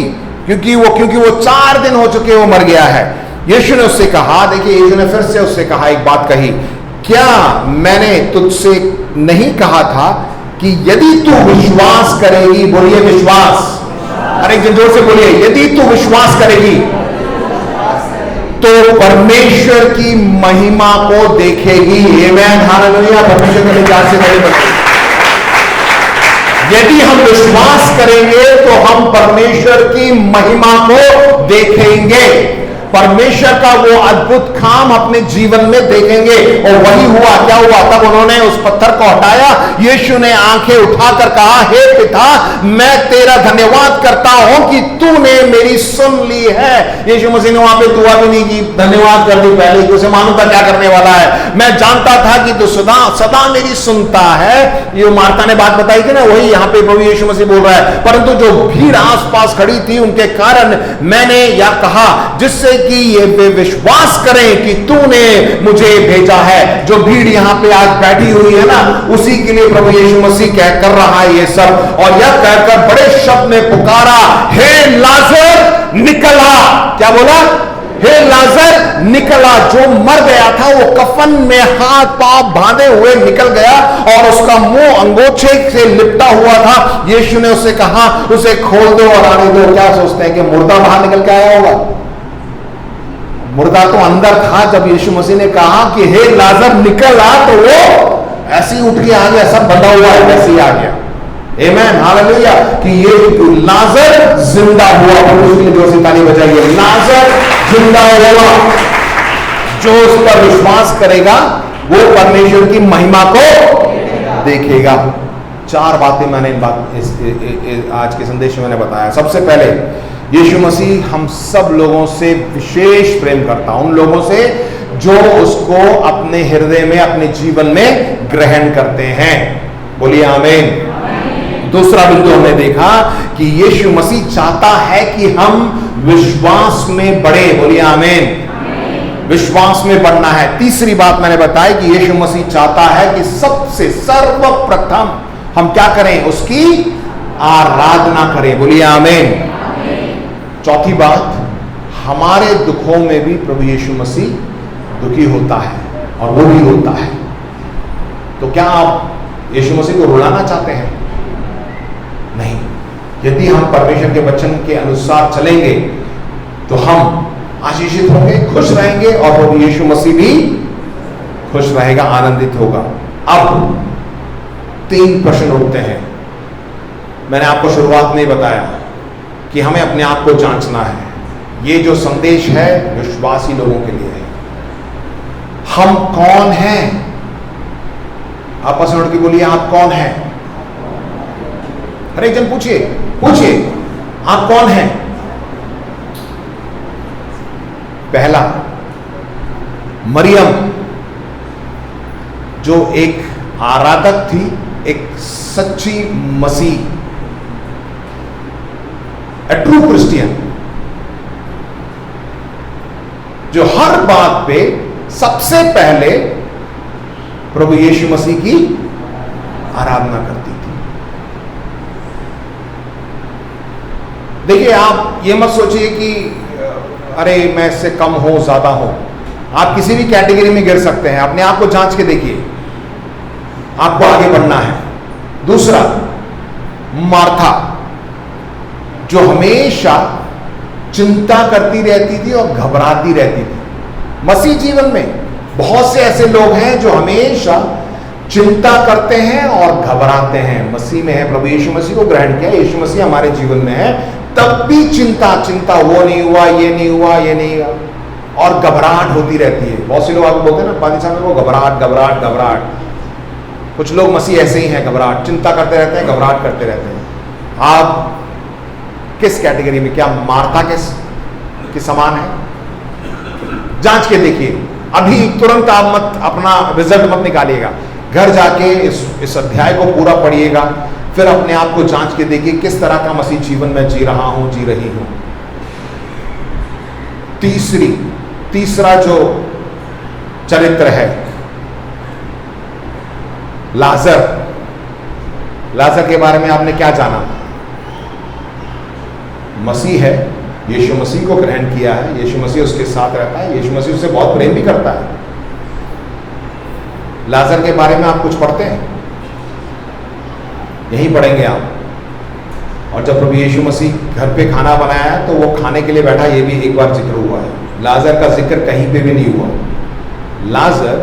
क्योंकि वो 4 दिन हो चुके वो मर गया है। यीशु ने उससे कहा, देखिए यीशु ने फिर से उससे कहा, एक बात कही, क्या मैंने तुझसे नहीं कहा था कि यदि तू विश्वास करेगी? बोलिए विश्वास। अरे एक जोर से बोलिए, यदि तू विश्वास करेगी तो परमेश्वर की महिमा को देखेगी। आमेन, हालेलुया। परमेश्वर के विचार से बड़ी बात। यदि हम विश्वास करेंगे तो हम परमेश्वर की महिमा को देखेंगे, परमेश्वर का वो अद्भुत काम अपने जीवन में देखेंगे। और वही हुआ, क्या हुआ? तब उन्होंने उस पत्थर को हटाया। यीशु ने आंखें उठाकर कहा, हे पिता, मैं तेरा धन्यवाद करता हूं कि तूने मेरी सुन ली है। यीशु मसीह ने वहां पे दुआ भी नहीं की, धन्यवाद कर दी पहले कि उसे मालूम था क्या करने वाला है। मैं जानता था कि तू सदा सदा मेरी सुनता है। ये मार्था ने बात बताई थी ना, वही यहां पे प्रभु यीशु मसीह बोल रहा है। परंतु जो भीड़ आसपास खड़ी थी उनके कारण मैंने यह कहा, जिससे कि ये वे विश्वास करें कि तूने मुझे भेजा है। जो भीड़ यहां पे आज बैठी हुई है ना, उसी के लिए प्रभु यीशु मसीह कह कर रहा है ये सब। और यह कहकर बड़े शब्द में पुकारा, हे लाजर निकल आ। क्या बोला? हे लाजर निकल आ। जो मर गया था वो कफन में हाथ पांव बांधे हुए निकल गया और उसका मुंह अंगोछे से लिपटा हुआ था। यीशु ने उससे कहा, उसे खोल दो और आने दो। क्या सोचते हैं कि मुर्दा बाहर निकल के आया होगा? मुर्दा तो अंदर था। जब यीशु मसीह ने कहा कि हे लाजर निकल आ, तो वो ऐसे ही उठ के आ गया। सब बंधा हुआ है वैसे ही आ गया। आमेन, हालेलुया। कि ये लाजर जिंदा हुआ। उसके लिए जोर से ताली बजाइए। लाजर जिंदा हुआ। जो उस पर विश्वास करेगा वो परमेश्वर की महिमा को देखेगा। चार बातें मैंने आज के संदेश में मैंने बताया। सबसे पहले, यीशु मसीह हम सब लोगों से विशेष प्रेम करता, उन लोगों से जो उसको अपने हृदय में, अपने जीवन में ग्रहण करते हैं। बोलिए आमीन। दूसरा बिंदु हमने देखा कि यीशु मसीह चाहता है कि हम विश्वास में बढ़े। बोलिए आमीन। विश्वास में बढ़ना है। तीसरी बात मैंने बताई कि यीशु मसीह चाहता है कि सबसे सर्वप्रथम हम क्या करें? उसकी आराधना करें। बोलिए आमीन। चौथी बात, हमारे दुखों में भी प्रभु यीशु मसीह दुखी होता है और वो भी होता है। तो क्या आप यीशु मसीह को रुलाना चाहते हैं? नहीं। यदि हम परमेश्वर के वचन के अनुसार चलेंगे तो हम आशीषित होंगे, खुश रहेंगे और प्रभु यीशु मसीह भी खुश रहेगा, आनंदित होगा। अब 3 प्रश्न उठते हैं। मैंने आपको शुरुआत में बताया कि हमें अपने आप को जांचना है। ये जो संदेश है विश्वासी लोगों के लिए है। हम कौन हैं? आपस में उठ के बोलिए, आप कौन हैं? हर एक जन पूछिए, पूछिए आप कौन हैं? पहला, मरियम जो एक आराधक थी, एक सच्ची मसीह, A true Christian, जो हर बात पे सबसे पहले प्रभु यीशु मसीह की आराधना करती थी। देखिए, आप ये मत सोचिए कि अरे मैं इससे कम हूं, ज्यादा हूं। आप किसी भी कैटेगरी में गिर सकते हैं। अपने आप को जांच के देखिए, आपको आगे बढ़ना है। दूसरा, मार्था जो हमेशा चिंता करती रहती थी और घबराती रहती थी। मसीह जीवन में बहुत से ऐसे लोग हैं जो हमेशा चिंता करते हैं और घबराते हैं। मसीह में है, प्रभु यीशु मसीह को ग्रहण किया, यीशु मसीह हमारे जीवन में है, तब भी चिंता, वो नहीं हुआ, ये नहीं हुआ, ये नहीं हुआ, और घबराहट होती रहती है। बहुत से लोग आपको बोलते हैं ना, पादी साहब में वो घबराहट घबराहट घबराहट। कुछ लोग मसीह ऐसे ही हैं, घबराहट, चिंता करते रहते हैं, घबराहट करते रहते हैं। आप किस कैटेगरी में? क्या मार्था के समान है? जांच के देखिए। अभी तुरंत आप मत अपना रिजल्ट मत निकालिएगा। घर जाके इस अध्याय को पूरा पढ़िएगा, फिर अपने आप को जांच के देखिए किस तरह का मसीह जीवन में जी रहा हूं, जी रही हूं। तीसरा जो चरित्र है, लाजर के बारे में आपने क्या जाना? मसीह है, यीशु मसीह को ग्रहण किया है, यीशु मसीह उसके साथ रहता है, यीशु मसीह उससे बहुत प्रेम भी करता है। लाजर के बारे में आप कुछ पढ़ते हैं? यहीं पढ़ेंगे आप। और जब प्रभु यीशु मसीह घर पे खाना बनाया तो वो खाने के लिए बैठा, ये भी एक बार जिक्र हुआ है। लाजर का जिक्र कहीं पे भी नहीं हुआ। लाजर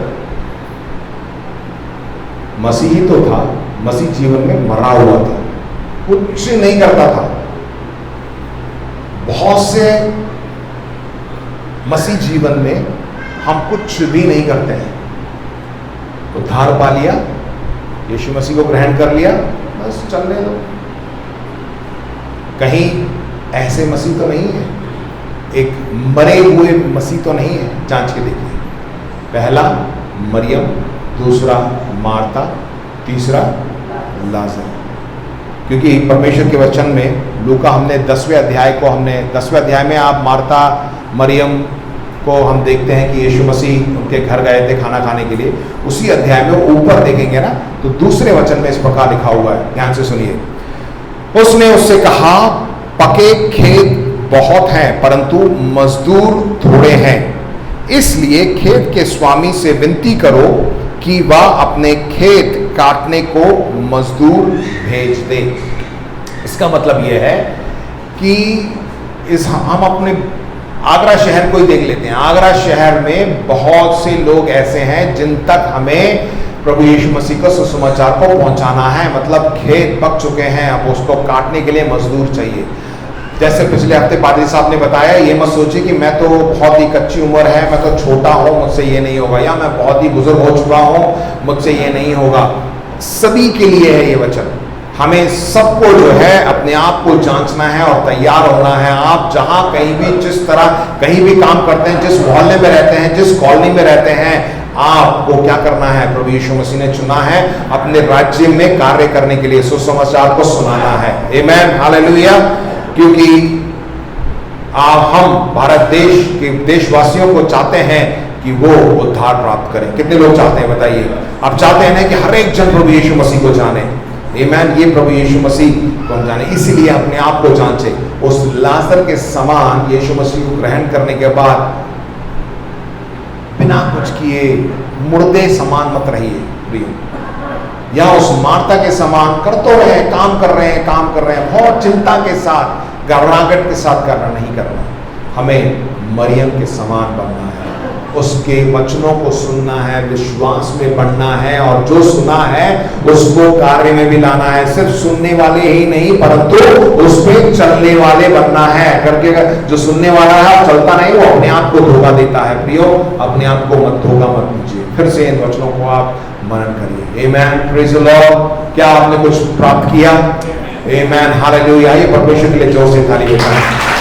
मसीही तो था, मसीह जीवन में मरा हुआ था, कुछ नहीं करता था। बहुत से मसीह जीवन में हम कुछ भी नहीं करते हैं। उद्धार पा लिया, यीशु मसीह को ग्रहण कर लिया, बस चलने दो। कहीं ऐसे मसीह तो नहीं है, एक मरे हुए मसीह तो नहीं है। जांच के देखिए, पहला मरियम, दूसरा मार्ता, तीसरा लाजर। क्योंकि परमेश्वर के वचन में लूका हमने 10वें अध्याय में आप मार्ता मरियम को हम देखते हैं कि यीशु मसीह उनके घर गए थे खाना खाने के लिए। उसी अध्याय में ऊपर देखेंगे ना, तो दूसरे वचन में इस प्रकार लिखा हुआ है, ध्यान से सुनिए। उसने उससे कहा, पके खेत बहुत हैं परंतु मजदूर थोड़े हैं, इसलिए खेत के स्वामी से विनती करो कि वह अपने खेत काटने को मजदूर भेज दे। इसका मतलब यह है कि हम अपने आगरा शहर को ही देख लेते हैं। आगरा शहर में बहुत से लोग ऐसे हैं जिन तक हमें प्रभु यीशु मसीह का सुसमाचार को पहुंचाना है। मतलब खेत पक चुके हैं, अब उसको काटने के लिए मजदूर चाहिए। जैसे पिछले हफ्ते पादरी साहब ने बताया, ये मत सोचिए कि मैं तो बहुत ही कच्ची उम्र है, मैं तो छोटा हूं, मुझसे ये नहीं होगा, या मैं बहुत ही बुजुर्ग हो चुका हूं, मुझसे ये नहीं होगा। सभी के लिए है ये वचन। हमें सबको जो है अपने आप को जांचना है और तैयार होना है। आप जहां कहीं भी, जिस तरह कहीं भी काम करते हैं, जिस मोहल्ले में रहते हैं, जिस कॉलोनी में रहते हैं, आपको क्या करना है? प्रभु यीशु मसीह ने चुना है अपने राज्य में कार्य करने के लिए, सुसमाचार को सुनाना है। आमेन, हालेलुया। क्योंकि हम भारत देश के देशवासियों को चाहते हैं कि वो उद्धार प्राप्त करें। कितने लोग चाहते हैं बताइए? आप चाहते हैं ना कि हर एक जन प्रभु यीशु मसीह को जाने। आमेन, ये प्रभु यीशु मसीह को हम जाने, इसीलिए अपने आप को जांचे। उस लाजर के समान यीशु मसीह को ग्रहण करने के बाद बिना कुछ किए मुर्दे समान मत रहिए प्रिय। या उस मार्ता के समान कर तो रहे हैं, काम कर रहे हैं, बहुत चिंता के साथ, घबराहट के साथ करना नहीं करना। हमें मरियम के समान बनना है, उसके वचनों को सुनना है, विश्वास में बढ़ना है, और जो सुना है उसको कार्य में भी लाना है। सिर्फ सुनने वाले ही नहीं परंतु उस पर चलने वाले बनना है। करके जो सुनने वाला है चलता नहीं, वो अपने आप को धोखा देता है। प्रियो, अपने आप को मत धोखा मत दीजिए। फिर से इन वचनों को आप मनन करिए। आमेन, प्रेज द लॉर्ड। क्या आपने कुछ प्राप्त किया? आमेन, हालेलुया। ये परमेश्वर के लिए जोर से ताली बजाएं।